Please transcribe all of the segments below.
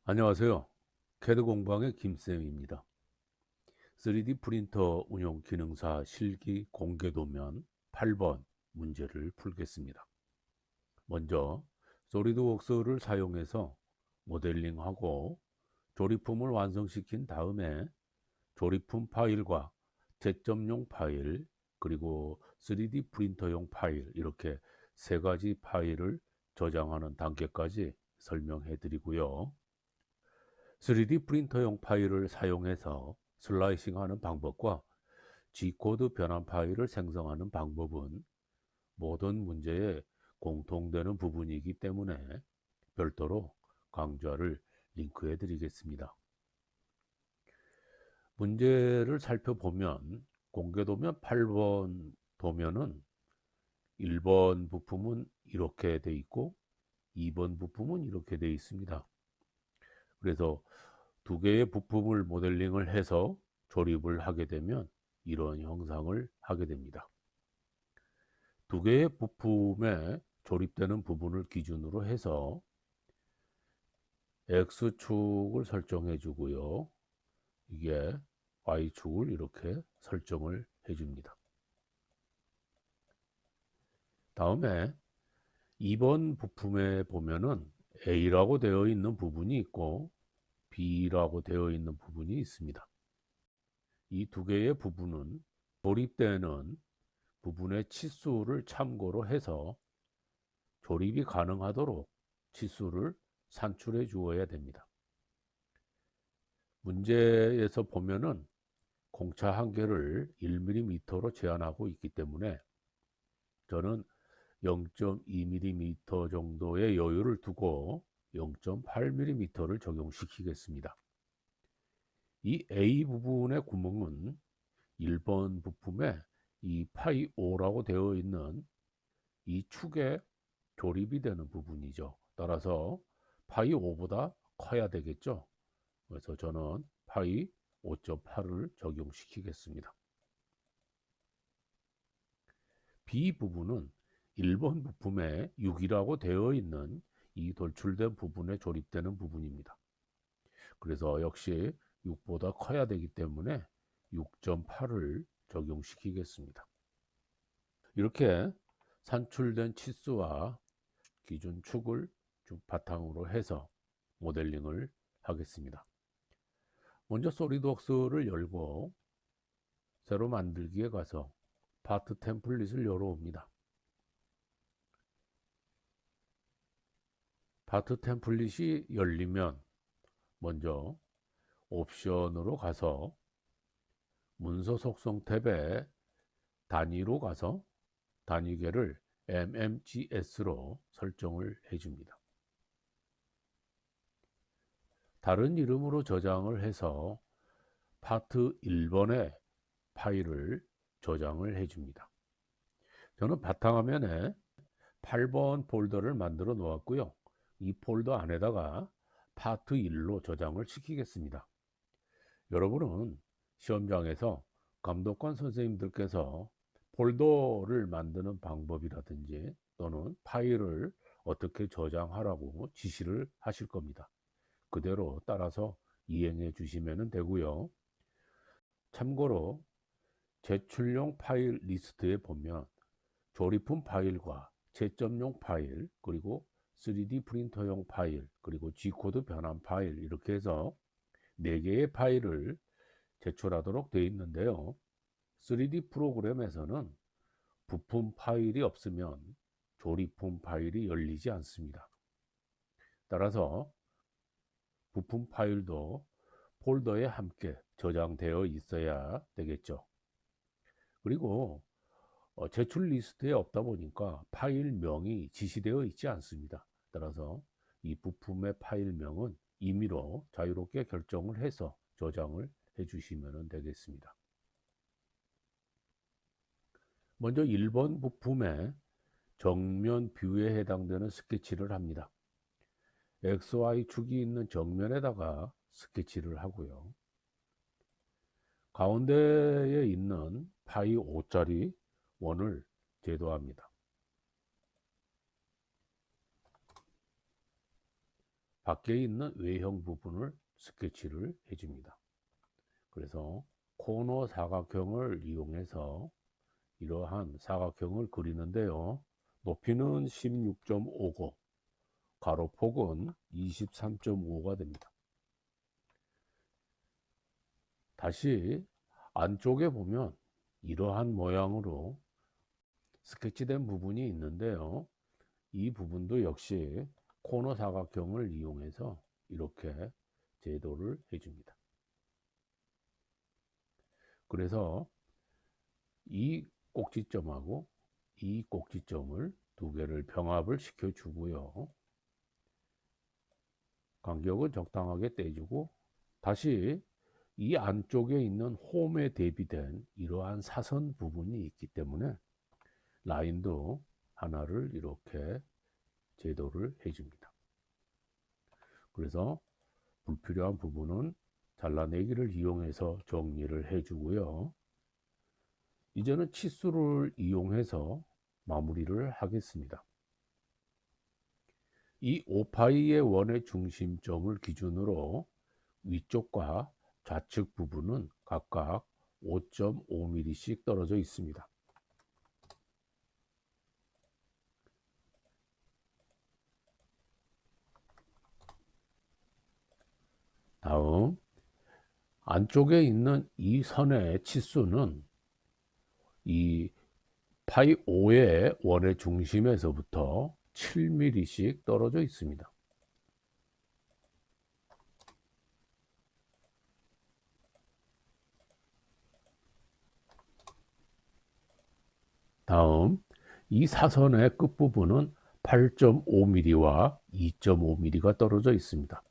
안녕하세요. 캐드 공방의 김쌤입니다. 3D 프린터 운용 기능사 실기 공개 도면 8번 문제를 풀겠습니다. 먼저 소리드웍스를 사용해서 모델링하고 조립품을 완성시킨 다음에 조립품 파일과 제점용 파일 그리고 3D 프린터용 파일 이렇게 세 가지 파일을 저장하는 단계까지 설명해 드리고요. 3D 프린터용 파일을 사용해서 슬라이싱하는 방법과 G코드 변환 파일을 생성하는 방법은 모든 문제에 공통되는 부분이기 때문에 별도로 강좌를 링크해 드리겠습니다. 문제를 살펴보면 공개도면 8번 도면은 1번 부품은 이렇게 돼 있고 2번 부품은 이렇게 돼 있습니다. 그래서 두 개의 부품을 모델링을 해서 조립을 하게 되면 이런 형상을 하게 됩니다. 두 개의 부품에 조립되는 부분을 기준으로 해서 X축을 설정해 주고요. 이게 Y축을 이렇게 설정을 해 줍니다. 다음에 2번 부품에 보면은 A라고 되어 있는 부분이 있고 B라고 되어 있는 부분이 있습니다. 이 두 개의 부분은 조립되는 부분의 치수를 참고로 해서 조립이 가능하도록 치수를 산출해 주어야 됩니다. 문제에서 보면은 공차 한계를 1mm로 제한하고 있기 때문에 저는 0.2mm 정도의 여유를 두고 0.8mm를 적용시키겠습니다. 이 A 부분의 구멍은 1번 부품에 이 파이 5라고 되어 있는 이 축에 조립이 되는 부분이죠. 따라서 파이 5보다 커야 되겠죠. 그래서 저는 파이 5.8을 적용시키겠습니다. B 부분은 1번 부품에 6이라고 되어 있는 이 돌출된 부분에 조립되는 부분입니다. 그래서 역시 6보다 커야 되기 때문에 6.8을 적용시키겠습니다. 이렇게 산출된 치수와 기준 축을 쭉 바탕으로 해서 모델링을 하겠습니다. 먼저 소리드웍스를 열고 새로 만들기에 가서 파트 템플릿을 열어옵니다. 파트 템플릿이 열리면 먼저 옵션으로 가서 문서 속성 탭에 단위로 가서 단위계를 MMGS로 설정을 해줍니다. 다른 이름으로 저장을 해서 파트 1번의 파일을 저장을 해줍니다. 저는 바탕화면에 8번 폴더를 만들어 놓았고요. 이 폴더 안에다가 파트 1로 저장을 시키겠습니다. 여러분은 시험장에서 감독관 선생님들께서 폴더를 만드는 방법이라든지 또는 파일을 어떻게 저장하라고 지시를 하실 겁니다. 그대로 따라서 이행해 주시면 되고요. 참고로 제출용 파일 리스트에 보면 조립품 파일과 채점용 파일 그리고 3D 프린터용 파일 그리고 G코드 변환 파일 이렇게 해서 4개의 파일을 제출하도록 되어 있는데요. 3D 프로그램에서는 부품 파일이 없으면 조립품 파일이 열리지 않습니다. 따라서 부품 파일도 폴더에 함께 저장되어 있어야 되겠죠. 그리고 제출 리스트에 없다 보니까 파일명이 지시되어 있지 않습니다. 따라서 이 부품의 파일명은 임의로 자유롭게 결정을 해서 저장을 해 주시면 되겠습니다. 먼저 1번 부품의 정면 뷰에 해당되는 스케치를 합니다. XY축이 있는 정면에다가 스케치를 하고요. 가운데에 있는 파이 5짜리 원을 제도합니다. 밖에 있는 외형 부분을 스케치를 해줍니다. 그래서 코너 사각형을 이용해서 이러한 사각형을 그리는데요. 높이는 16.5고 가로폭은 23.5가 됩니다. 다시 안쪽에 보면 이러한 모양으로 스케치된 부분이 있는데요. 이 부분도 역시 코너 사각형을 이용해서 이렇게 제도를 해줍니다. 그래서 이 꼭지점하고 이 꼭지점을 두 개를 병합을 시켜주고요. 간격은 적당하게 떼주고 다시 이 안쪽에 있는 홈에 대비된 이러한 사선 부분이 있기 때문에 라인도 하나를 이렇게 제도를 해줍니다. 그래서 불필요한 부분은 잘라내기를 이용해서 정리를 해주고요. 이제는 치수를 이용해서 마무리를 하겠습니다. 이 5파이의 원의 중심점을 기준으로 위쪽과 좌측 부분은 각각 5.5mm씩 떨어져 있습니다. 다음 안쪽에 있는 이 선의 치수는 이 파이 5의 원의 중심에서부터 7mm씩 떨어져 있습니다. 다음 이 사선의 끝부분은 8.5mm와 2.5mm가 떨어져 있습니다.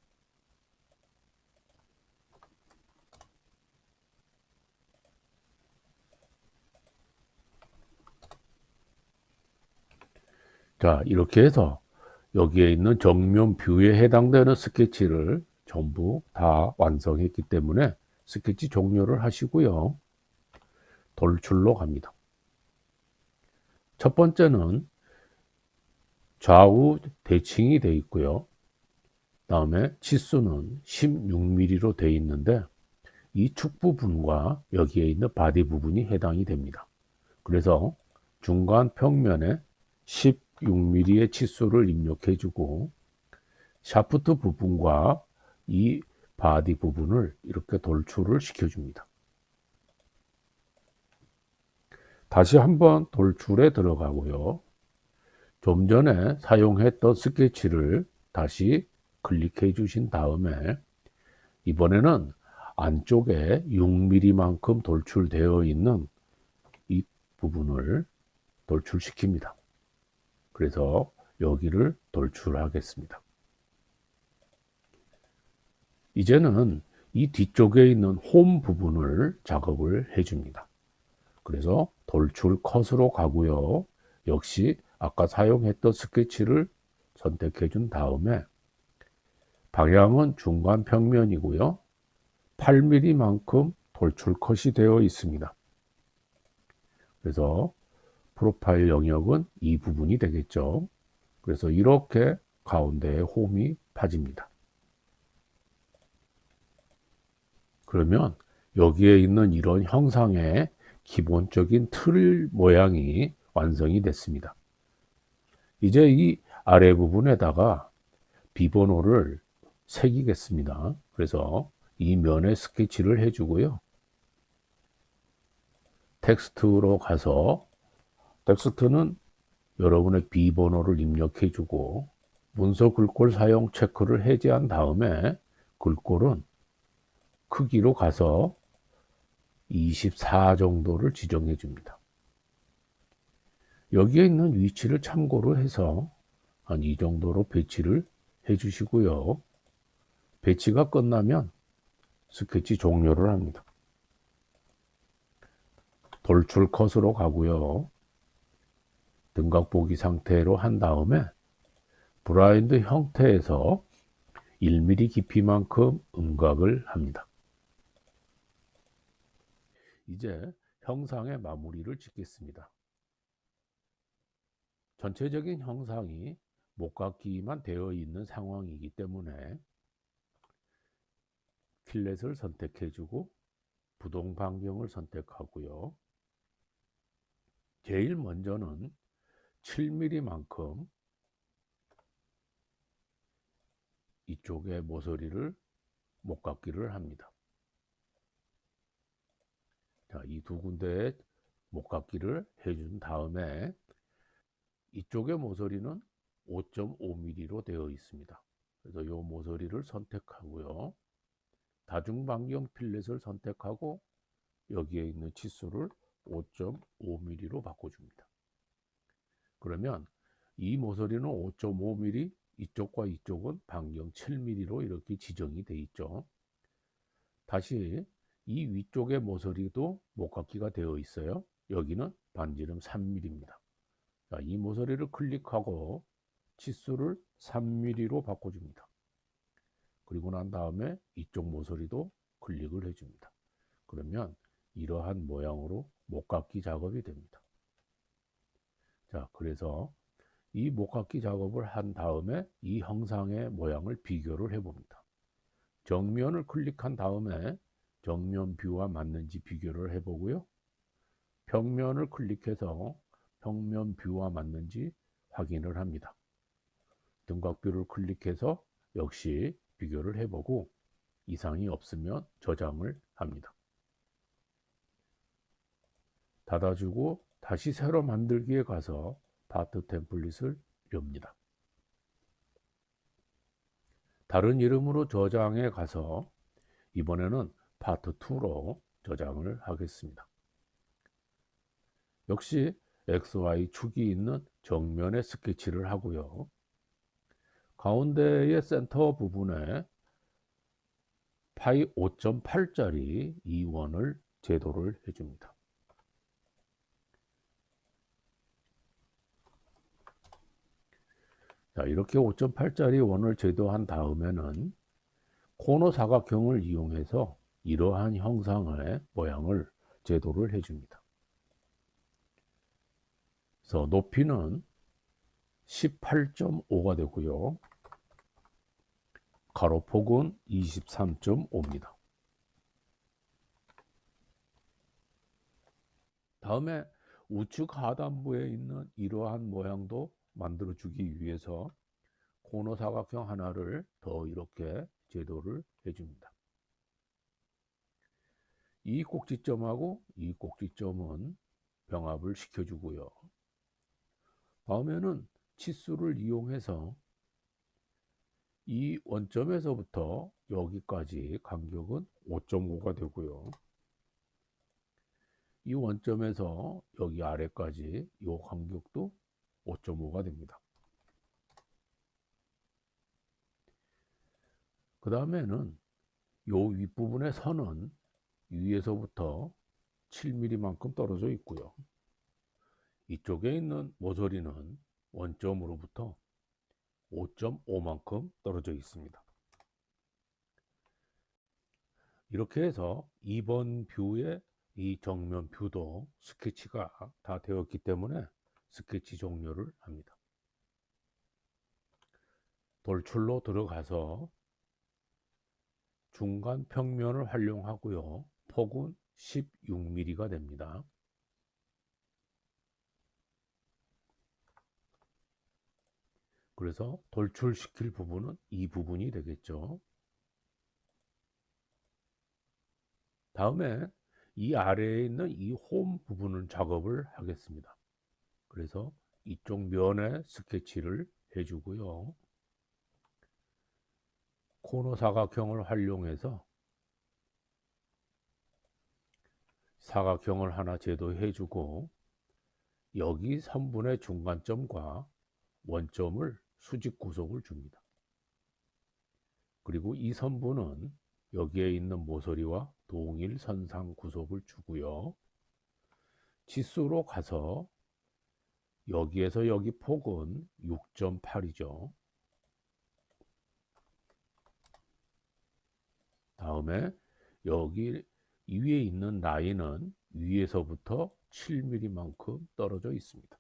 자, 이렇게 해서 여기에 있는 정면 뷰에 해당되는 스케치를 전부 다 완성했기 때문에 스케치 종료를 하시고요. 돌출로 갑니다. 첫 번째는 좌우 대칭이 되어 있고요. 다음에 치수는 16mm로 되어 있는데 이 축 부분과 여기에 있는 바디 부분이 해당이 됩니다. 그래서 중간 평면에 16mm의 치수를 입력해 주고 샤프트 부분과 이 바디 부분을 이렇게 돌출을 시켜 줍니다. 다시 한번 돌출에 들어가고요. 좀 전에 사용했던 스케치를 다시 클릭해 주신 다음에 이번에는 안쪽에 6mm만큼 돌출되어 있는 이 부분을 돌출시킵니다. 그래서 여기를 돌출하겠습니다. 이제는 이 뒤쪽에 있는 홈 부분을 작업을 해줍니다. 그래서 돌출 컷으로 가고요. 역시 아까 사용했던 스케치를 선택해 준 다음에 방향은 중간 평면이고요. 8mm만큼 돌출 컷이 되어 있습니다. 그래서 프로파일 영역은 이 부분이 되겠죠. 그래서 이렇게 가운데에 홈이 파집니다. 그러면 여기에 있는 이런 형상의 기본적인 틀 모양이 완성이 됐습니다. 이제 이 아래 부분에다가 비번호를 새기겠습니다. 그래서 이 면에 스케치를 해주고요. 텍스트로 가서 텍스트는 여러분의 비번호를 입력해 주고 문서 글꼴 사용 체크를 해제한 다음에 글꼴은 크기로 가서 24 정도를 지정해 줍니다. 여기에 있는 위치를 참고로 해서 한 이 정도로 배치를 해 주시고요. 배치가 끝나면 스케치 종료를 합니다. 돌출 컷으로 가고요. 등각 보기 상태로 한 다음에 브라인드 형태에서 1mm 깊이만큼 음각을 합니다. 이제 형상의 마무리를 짓겠습니다. 전체적인 형상이 목깎이만 되어 있는 상황이기 때문에 필렛을 선택해주고 부동 반경을 선택하고요. 제일 먼저는 7mm만큼 이쪽에 모서리를 목깎이를 합니다. 자, 이 두 군데에 목깎이를 해준 다음에 이쪽의 모서리는 5.5mm로 되어 있습니다. 그래서 이 모서리를 선택하고요. 다중반경 필렛을 선택하고 여기에 있는 치수를 5.5mm로 바꿔줍니다. 그러면 이 모서리는 5.5mm, 이쪽과 이쪽은 반경 7mm로 이렇게 지정이 되어 있죠. 다시 이 위쪽의 모서리도 목깎이가 되어 있어요. 여기는 반지름 3mm입니다. 자, 이 모서리를 클릭하고 치수를 3mm로 바꿔줍니다. 그리고 난 다음에 이쪽 모서리도 클릭을 해줍니다. 그러면 이러한 모양으로 목깎이 작업이 됩니다. 자, 그래서 이 목깎이 작업을 한 다음에 이 형상의 모양을 비교를 해봅니다. 정면을 클릭한 다음에 정면 뷰와 맞는지 비교를 해보고요. 평면을 클릭해서 평면 뷰와 맞는지 확인을 합니다. 등각뷰를 클릭해서 역시 비교를 해보고 이상이 없으면 저장을 합니다. 닫아주고 다시 새로 만들기에 가서 파트 템플릿을 엽니다. 다른 이름으로 저장해 가서 이번에는 파트 2로 저장을 하겠습니다. 역시 XY 축이 있는 정면에 스케치를 하고요. 가운데의 센터 부분에 파이 5.8짜리 이 원을 제도를 해줍니다. 자, 이렇게 5.8짜리 원을 제도한 다음에는 코너 사각형을 이용해서 이러한 형상의 모양을 제도를 해줍니다. 그래서 높이는 18.5가 되고요. 가로폭은 23.5입니다. 다음에 우측 하단부에 있는 이러한 모양도 만들어주기 위해서 코너 사각형 하나를 더 이렇게 제도를 해줍니다. 이 꼭지점하고 이 꼭지점은 병합을 시켜주고요. 다음에는 치수를 이용해서 이 원점에서부터 여기까지 간격은 5.5가 되고요. 이 원점에서 여기 아래까지 이 간격도 5.5가 됩니다. 그 다음에는 이 윗부분의 선은 위에서부터 7mm만큼 떨어져 있고요. 이쪽에 있는 모서리는 원점으로부터 5.5만큼 떨어져 있습니다. 이렇게 해서 2번 뷰의 이 정면 뷰도 스케치가 다 되었기 때문에 스케치 종료를 합니다. 돌출로 들어가서 중간 평면을 활용하고요. 폭은 16mm가 됩니다. 그래서 돌출시킬 부분은 이 부분이 되겠죠. 다음에 이 아래에 있는 이 홈 부분을 작업을 하겠습니다. 그래서 이쪽 면에 스케치를 해주고요. 코너 사각형을 활용해서 사각형을 하나 제도해주고 여기 선분의 중간점과 원점을 수직 구속을 줍니다. 그리고 이 선분은 여기에 있는 모서리와 동일 선상 구속을 주고요. 치수로 가서 여기에서 여기 폭은 6.8이죠. 다음에 여기 위에 있는 라인은 위에서부터 7mm만큼 떨어져 있습니다.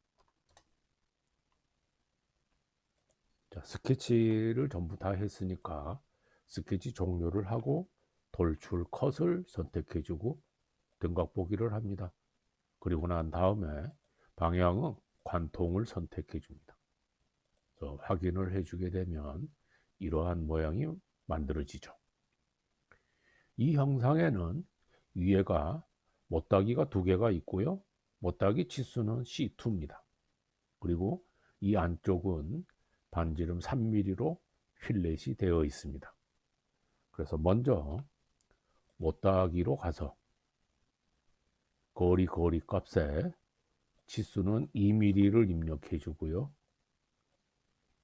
스케치를 전부 다 했으니까 스케치 종료를 하고 돌출 컷을 선택해 주고 등각 보기를 합니다. 그리고 난 다음에 방향은 관통을 선택해 줍니다. 확인을 해 주게 되면 이러한 모양이 만들어지죠. 이 형상에는 위에가 못따기가 2개가 있고요. 못따기 치수는 C2입니다. 그리고 이 안쪽은 반지름 3mm로 필렛이 되어 있습니다. 그래서 먼저 못따기로 가서 거리 값에 치수는 2mm를 입력해 주고요.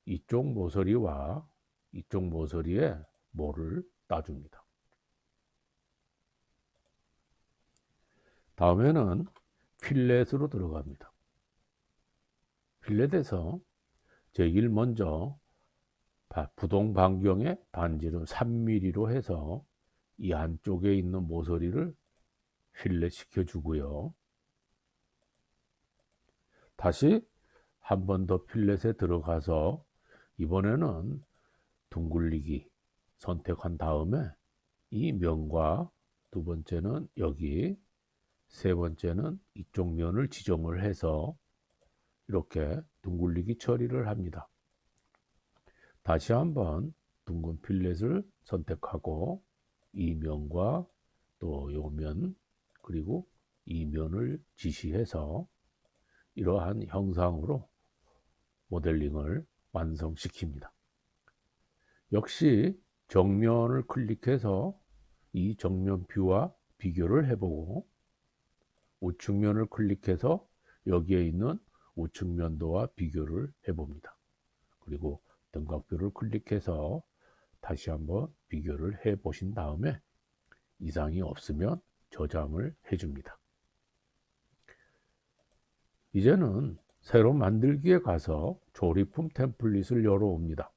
이쪽 모서리와 이쪽 모서리에 모를 따줍니다. 다음에는 필렛으로 들어갑니다. 필렛에서 제일 먼저 부동 반경에 반지름 3mm로 해서 이 안쪽에 있는 모서리를 필렛 시켜 주고요. 다시 한 번 더 필렛에 들어가서 이번에는 둥글리기 선택한 다음에 이 면과 두 번째는 여기, 세 번째는 이쪽 면을 지정을 해서 이렇게 둥글리기 처리를 합니다. 다시 한번 둥근 필렛을 선택하고 이 면과 또 요 면 그리고 이 면을 지시해서 이러한 형상으로 모델링을 완성시킵니다. 역시 정면을 클릭해서 이 정면 뷰와 비교를 해보고 우측면을 클릭해서 여기에 있는 우측면도와 비교를 해봅니다. 그리고 등각뷰를 클릭해서 다시 한번 비교를 해 보신 다음에 이상이 없으면 저장을 해줍니다. 이제는 새로 만들기에 가서 조립품 템플릿을 열어옵니다.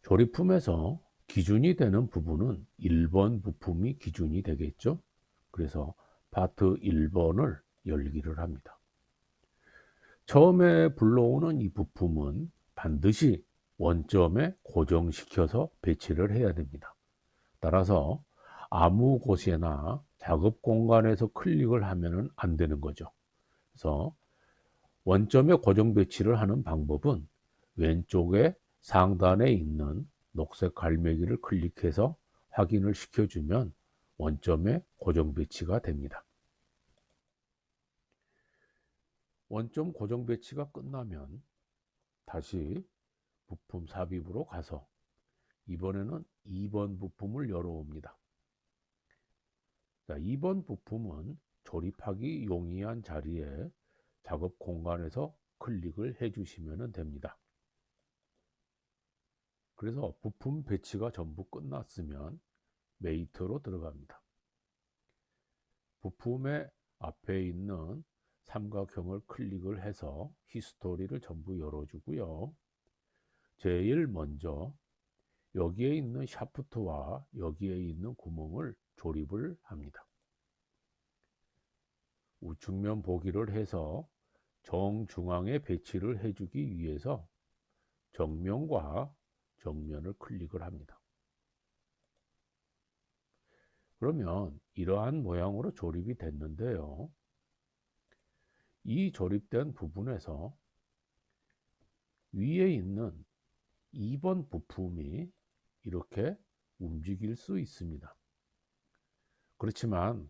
조립품에서 기준이 되는 부분은 1번 부품이 기준이 되겠죠. 그래서 파트 1번을 열기를 합니다. 처음에 불러오는 이 부품은 반드시 원점에 고정시켜서 배치를 해야 됩니다. 따라서 아무 곳에나 작업 공간에서 클릭을 하면 안 되는 거죠. 그래서 원점에 고정 배치를 하는 방법은 왼쪽에 상단에 있는 녹색 갈매기를 클릭해서 확인을 시켜주면 원점에 고정 배치가 됩니다. 원점 고정 배치가 끝나면 다시 부품 삽입으로 가서 이번에는 2번 부품을 열어옵니다. 자, 2번 부품은 조립하기 용이한 자리에 작업 공간에서 클릭을 해 주시면 됩니다. 그래서 부품 배치가 전부 끝났으면 메이트로 들어갑니다. 부품의 앞에 있는 삼각형을 클릭을 해서 히스토리를 전부 열어주고요. 제일 먼저 여기에 있는 샤프트와 여기에 있는 구멍을 조립을 합니다. 우측면 보기를 해서 정중앙에 배치를 해주기 위해서 정면과 정면을 클릭을 합니다. 그러면 이러한 모양으로 조립이 됐는데요. 이 조립된 부분에서 위에 있는 2번 부품이 이렇게 움직일 수 있습니다. 그렇지만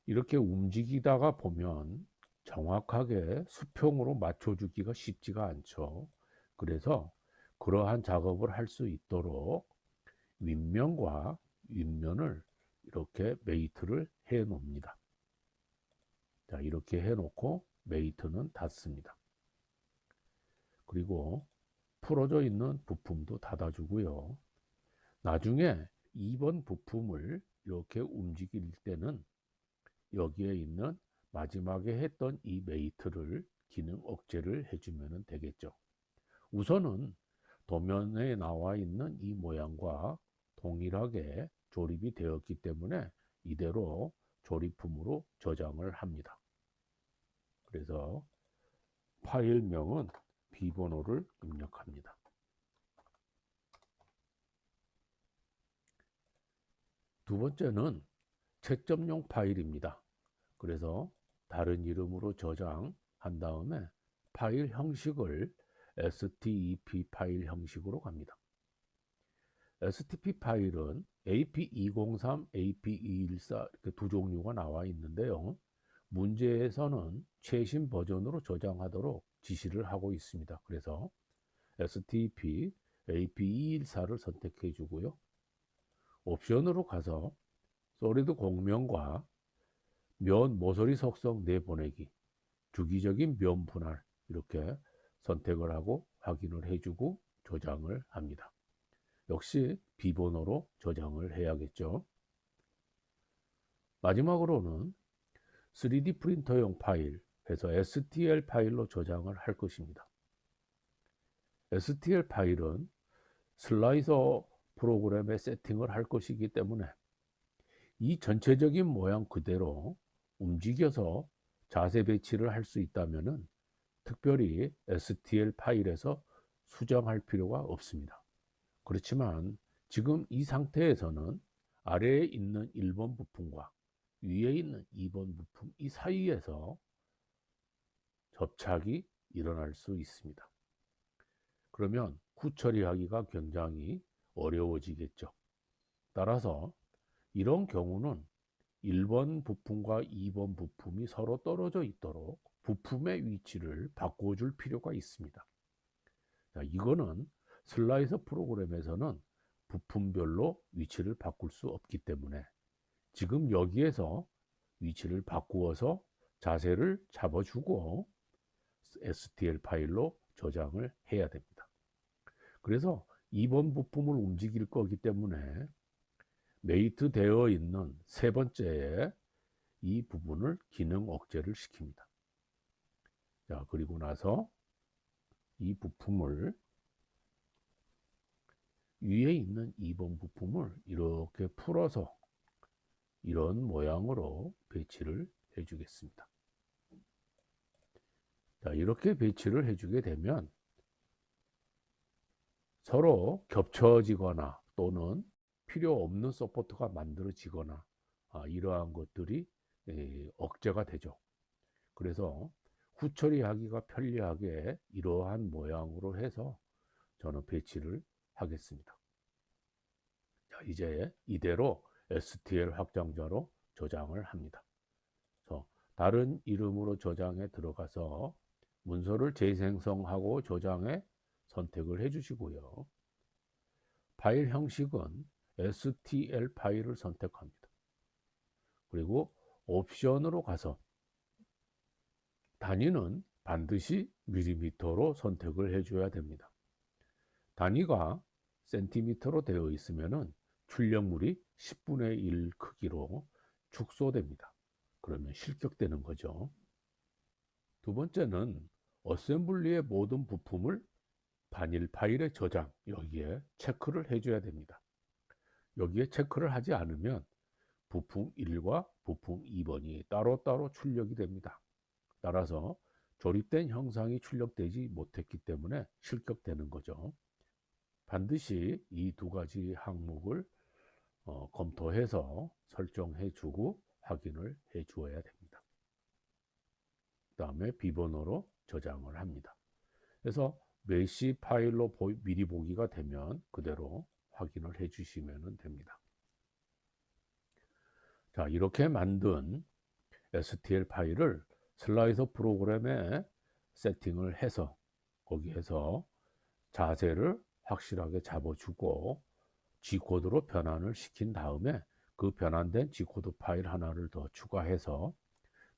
이렇게 움직이다가 보면 정확하게 수평으로 맞춰주기가 쉽지가 않죠. 그래서 그러한 작업을 할 수 있도록 윗면과 윗면을 이렇게 메이트를 해 놓습니다. 자, 이렇게 해 놓고 메이트는 닫습니다. 그리고 풀어져 있는 부품도 닫아주고요. 나중에 2번 부품을 이렇게 움직일 때는 여기에 있는 마지막에 했던 이 메이트를 기능 억제를 해주면 되겠죠. 우선은 도면에 나와 있는 이 모양과 동일하게 조립이 되었기 때문에 이대로 조립품으로 저장을 합니다. 그래서 파일명은 비번호를 입력합니다. 두 번째는 채점용 파일입니다. 그래서 다른 이름으로 저장한 다음에 파일 형식을 STEP 파일 형식으로 갑니다. STP 파일은 AP203, AP214 이렇게 두 종류가 나와 있는데요. 문제에서는 최신 버전으로 저장하도록 지시를 하고 있습니다. 그래서 STP AP214를 선택해 주고요. 옵션으로 가서 솔리드 공면과 면 모서리 속성 내보내기, 주기적인 면 분할 이렇게 선택을 하고 확인을 해주고 저장을 합니다. 역시 비번호로 저장을 해야겠죠. 마지막으로는 3D 프린터용 파일 해서 STL 파일로 저장을 할 것입니다. STL 파일은 슬라이서 프로그램에 세팅을 할 것이기 때문에 이 전체적인 모양 그대로 움직여서 자세 배치를 할 수 있다면 특별히 STL 파일에서 수정할 필요가 없습니다. 그렇지만 지금 이 상태에서는 아래에 있는 1번 부품과 위에 있는 2번 부품 이 사이에서 접착이 일어날 수 있습니다. 그러면 후처리하기가 굉장히 어려워지겠죠. 따라서 이런 경우는 1번 부품과 2번 부품이 서로 떨어져 있도록 부품의 위치를 바꿔줄 필요가 있습니다. 자, 이거는 슬라이서 프로그램에서는 부품별로 위치를 바꿀 수 없기 때문에 지금 여기에서 위치를 바꾸어서 자세를 잡아주고 STL 파일로 저장을 해야 됩니다. 그래서 2번 부품을 움직일 거기 때문에 메이트 되어 있는 세 번째에 이 부분을 기능 억제를 시킵니다. 자, 그리고 나서 이 부품을 위에 있는 2번 부품을 이렇게 풀어서 이런 모양으로 배치를 해 주겠습니다. 자, 이렇게 배치를 해 주게 되면 서로 겹쳐지거나 또는 필요 없는 서포트가 만들어지거나 이러한 것들이 억제가 되죠. 그래서 후처리하기가 편리하게 이러한 모양으로 해서 저는 배치를 하겠습니다. 자, 이제 이대로 STL 확장자로 저장을 합니다. 그래서 다른 이름으로 저장에 들어가서 문서를 재생성하고 저장에 선택을 해 주시고요. 파일 형식은 STL 파일을 선택합니다. 그리고 옵션으로 가서 단위는 반드시 밀리미터로 선택을 해줘야 됩니다. 단위가 센티미터로 되어 있으면 출력물이 10분의 1 크기로 축소됩니다. 그러면 실격되는 거죠. 두 번째는 어셈블리의 모든 부품을 단일 파일에 저장, 여기에 체크를 해줘야 됩니다. 여기에 체크를 하지 않으면 부품 1과 부품 2번이 따로따로 출력이 됩니다. 따라서 조립된 형상이 출력되지 못했기 때문에 실격되는 거죠. 반드시 이 두 가지 항목을 검토해서 설정해 주고 확인을 해 주어야 됩니다. 그 다음에 비번호로 저장을 합니다. 그래서 메시 파일로 미리 보기가 되면 그대로 확인을 해 주시면 됩니다. 자, 이렇게 만든 STL 파일을 슬라이서 프로그램에 세팅을 해서 거기에서 자세를 확실하게 잡아주고 G코드로 변환을 시킨 다음에 그 변환된 G코드 파일 하나를 더 추가해서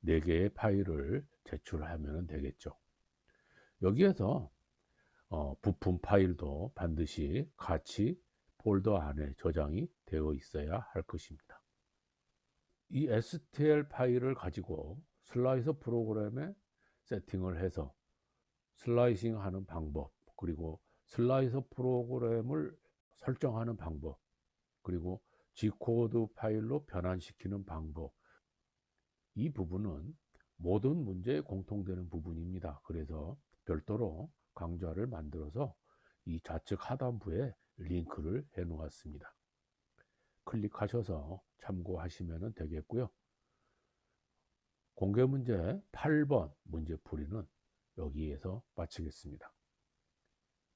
4개의 파일을 제출하면 되겠죠. 여기에서 부품 파일도 반드시 같이 폴더 안에 저장이 되어 있어야 할 것입니다. 이 STL 파일을 가지고 슬라이서 프로그램에 세팅을 해서 슬라이싱 하는 방법, 그리고 슬라이서 프로그램을 설정하는 방법, 그리고 G코드 파일로 변환시키는 방법, 이 부분은 모든 문제에 공통되는 부분입니다. 그래서 별도로 강좌를 만들어서 이 좌측 하단부에 링크를 해 놓았습니다. 클릭하셔서 참고하시면 되겠고요. 공개문제 8번 문제풀이는 여기에서 마치겠습니다.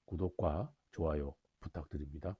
구독과 좋아요 부탁드립니다.